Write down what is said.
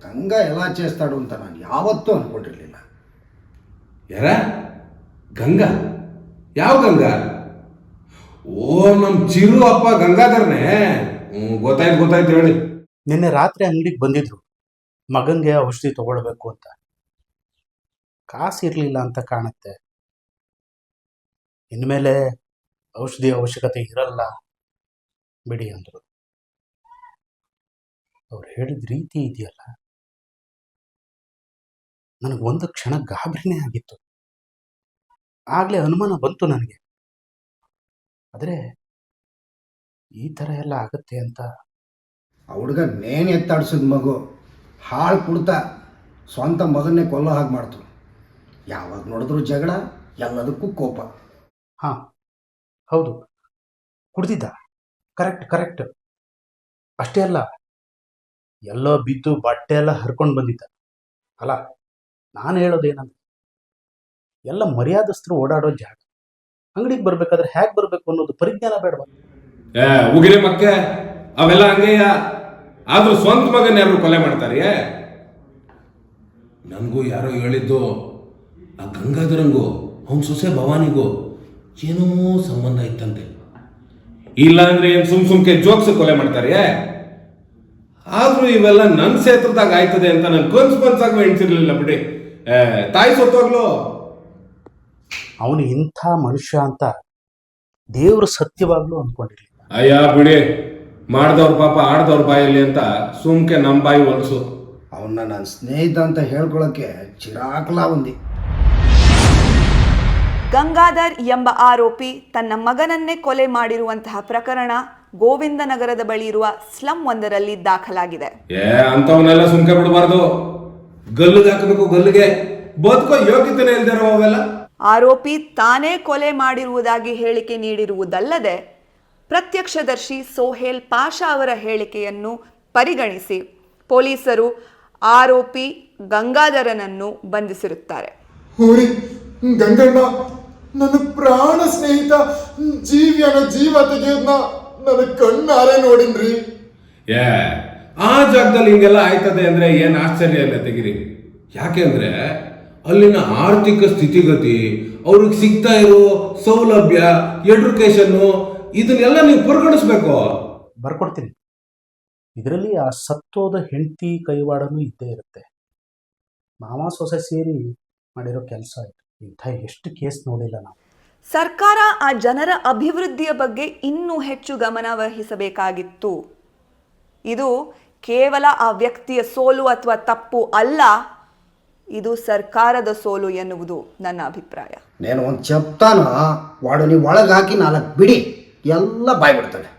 గంగా ఎలా చేస్తాడు ಅಂತ ನಾನು ಯಾವತ್ತೂ ಅನ್ಕೊಂಡಿರಲಿಲ್ಲ. ಯಾರ ಗಂಗಾ? ಯಾವ ಗಂಗಾ? ಓ, ನಮ್ ಚಿರು ಅಪ್ಪ ಗಂಗಾಧರ್ನೇ. ಗೊತ್ತಾಯ್ತು ಹೇಳಿ. ನಿನ್ನೆ ರಾತ್ರಿ ಅಂಗಡಿಗೆ ಬಂದಿದ್ರು ಮಗಂಗೆ ಔಷಧಿ ತಗೊಳ್ಬೇಕು ಅಂತ. ಕಾಸು ಇರಲಿಲ್ಲ ಅಂತ ಕಾಣುತ್ತೆ. ಇನ್ಮೇಲೆ ಔಷಧಿ ಅವಶ್ಯಕತೆ ಇರಲ್ಲ ಬಿಡಿ ಅಂದರು. ಅವ್ರು ಹೇಳಿದ ರೀತಿ ಇದೆಯಲ್ಲ, ನನಗೆ ಒಂದು ಕ್ಷಣ ಗಾಬರಿನೇ ಆಗಿತ್ತು. ಆಗಲೇ ಅನುಮಾನ ಬಂತು ನನಗೆ. ಆದರೆ ಈ ಥರ ಎಲ್ಲ ಆಗುತ್ತೆ ಅಂತ. ಆ ಹುಡುಗ ನೇಣು ಎತ್ತಾಡ್ಸಿದ ಮಗು ಹಾಳು ಕುಡ್ತಾ ಸ್ವಂತ ಮಗನ್ನೇ ಕೊಲ್ಲೋ ಹಾಗೆ ಮಾಡ್ತು. ಯಾವಾಗ ನೋಡಿದ್ರು ಜಗಳ, ಎಲ್ಲದಕ್ಕೂ ಕೋಪ. ಹಾಂ, ಹೌದು, ಕುಡ್ದಿದ್ದ. ಕರೆಕ್ಟ್. ಅಷ್ಟೇ ಅಲ್ಲ, ಎಲ್ಲೋ ಬಿದ್ದು ಬಟ್ಟೆ ಎಲ್ಲ ಹರ್ಕೊಂಡು ಬಂದಿದ್ದ. ಅಲ್ಲ, ನಾನು ಹೇಳೋದೇನಂದ್ರೆ, ಎಲ್ಲ ಮರ್ಯಾದಸ್ಥರು ಓಡಾಡೋ ಜಾಗ. ಅಂಗಡಿಗೆ ಬರ್ಬೇಕಾದ್ರೆ ಹೇಗೆ ಬರಬೇಕು ಅನ್ನೋದು ಪರಿಜ್ಞಾನ ಬೇಡವಾ? ಉಗಿರಿ ಮಕ್ಕೆ ಅವೆಲ್ಲ ಹಂಗೆಯ. ಆದ್ರೂ ಸ್ವಂತ ಮಗನ ಯಾರು ಕೊಲೆ ಮಾಡ್ತಾರೆ? ನನಗೂ ಯಾರೋ ಹೇಳಿದ್ದು, ಆ ಗಂಗಾಧರಂಗೂ ಅವನ ಸೊಸೆ ಭವಾನಿಗೂ ಏನೋ ಸಂಬಂಧ ಇತ್ತಂತೆ. ಇಲ್ಲ ಅಂದ್ರೆ ಏನ್ ಸುಮ್ಕೆ ಜೋಕ್ಸ್ ಕೊಲೆ ಮಾಡ್ತಾರೆ? ಆದ್ರೂ ಇವೆಲ್ಲ ನನ್ನ ಕ್ಷೇತ್ರದಾಗ ಆಯ್ತದೆ ಅಂತ ನಾನು ಕನ್ಸಾಗೂ ಎಣಿಸಿರ್ಲಿಲ್ಲ ಬಿಡಿ. ತಾಯಿ ಸತ್ತೋಗ್ಲು. ಅವನು ಇಂಥ ಮನುಷ್ಯ ಅಂತ ದೇವರು ಸತ್ಯವಾಗ್ಲೂ ಅಂದ್ಕೊಂಡಿರ್ಲಿಲ್ಲ. ಅಯ್ಯ ಬಿಡಿ, ಮಾಡ್ದವ್ರ ಪಾಪ ಆಡ್ದವ್ರ ಬಾಯಲ್ಲಿ ಅಂತ ಸುಮ್ಕೆ ನಮ್ಮ ಬಾಯಿ ಹೊಲಸು. ಅವನ್ನ ನನ್ನ ಸ್ನೇಹಿತ ಅಂತ ಹೇಳ್ಕೊಳಕ್ಕೆ ಚಿರಾಕ್ಲ ಒಂದಿ. ಗಂಗಾಧರ್ ಎಂಬ ಆರೋಪಿ ತನ್ನ ಮಗನನ್ನೇ ಕೊಲೆ ಮಾಡಿರುವಂತಹ ಪ್ರಕರಣ ಗೋವಿಂದನಗರದ ಬಳಿ ಇರುವ ಸ್ಲಂ ಒಂದರಲ್ಲಿ ದಾಖಲಾಗಿದೆ. ಅಂತವನ್ನೆಲ್ಲ ಸುಮ್ಕೆ ಬಿಡಬಾರ್ದು. ಗಲ್ಲಿಗೆ ಹಾಕಬೇಕು, ಗಲ್ಲಿಗೆ. ಬದುಕೋ ಯೋಗ್ಯತೆ ಇಲ್ದಿರೋ ಅವೆಲ್ಲ. ಆರೋಪಿ ತಾನೇ ಕೊಲೆ ಮಾಡಿರುವುದಾಗಿ ಹೇಳಿಕೆ ನೀಡಿರುವುದಲ್ಲದೆ ಪ್ರತ್ಯಕ್ಷದರ್ಶಿ ಸೋಹೇಲ್ ಪಾಷಾ ಅವರ ಹೇಳಿಕೆಯನ್ನು ಪರಿಗಣಿಸಿ ಪೊಲೀಸರು ಆರೋಪಿ ಗಂಗಾಧರನನ್ನು ಬಂಧಿಸಿರುತ್ತಾರೆ. ಗಂಗಣ್ಣ, ನನ್ನ ಪ್ರಾಣ ಸ್ನೇಹಿತ ಜೀವ್ಯನ ಜೀವ ತೆಗೆಯೋದ್ನ ನನ್ನ ಕಣ್ಣಾರೆ ನೋಡಿನ್ರಿ. ಆ ಜಾಗದಲ್ಲಿ ಹಿಂಗೆಲ್ಲ ಆಯ್ತದೆ ಅಂದ್ರೆ ಏನ್ ಆಶ್ಚರ್ಯ ಇಲ್ಲ ತೆಗಿರಿ. ಯಾಕೆಂದ್ರೆ ಅಲ್ಲಿನ ಆರ್ಥಿಕ ಸ್ಥಿತಿಗತಿ, ಅವ್ರಿಗೆ ಸಿಗ್ತಾ ಇರೋ ಸೌಲಭ್ಯ, ಎಜುಕೇಶನ್, ಇದನ್ನೆಲ್ಲ ನೀವು ಪರಿಗಣಿಸ್ಬೇಕು. ಬರ್ಕೊಡ್ತೀನಿ. ಇದರಲ್ಲಿ ಆ ಸತ್ತೋದ ಹೆಂಡತಿ ಕೈವಾಡನೂ ಇದ್ದೇ ಇರುತ್ತೆ. ಮಾವ ಸೊಸೆ ಸೇರಿ ಮಾಡಿರೋ ಕೆಲಸ ಆಯ್ತು. ಇಂಥ ಎಷ್ಟು ಕೇಸ್ ನೋಡಿಲ್ಲ ನಾವು. ಸರ್ಕಾರ ಆ ಜನರ ಅಭಿವೃದ್ಧಿಯ ಬಗ್ಗೆ ಇನ್ನೂ ಹೆಚ್ಚು ಗಮನ ವಹಿಸಬೇಕಾಗಿತ್ತು. ಇದು ಕೇವಲ ಆ ವ್ಯಕ್ತಿಯ ಸೋಲು ಅಥವಾ ತಪ್ಪು ಅಲ್ಲ, ಇದು ಸರ್ಕಾರದ ಸೋಲು ಎನ್ನುವುದು ನನ್ನ ಅಭಿಪ್ರಾಯ. నేను ಒಂದು చెప్తాను, వాడు నీ ಒಳಗೆ ಹಾಕಿ 4 ಬಿಡಿ ಎಲ್ಲ ಬಾಯ್ಬಿಡ್ತಾನೆ.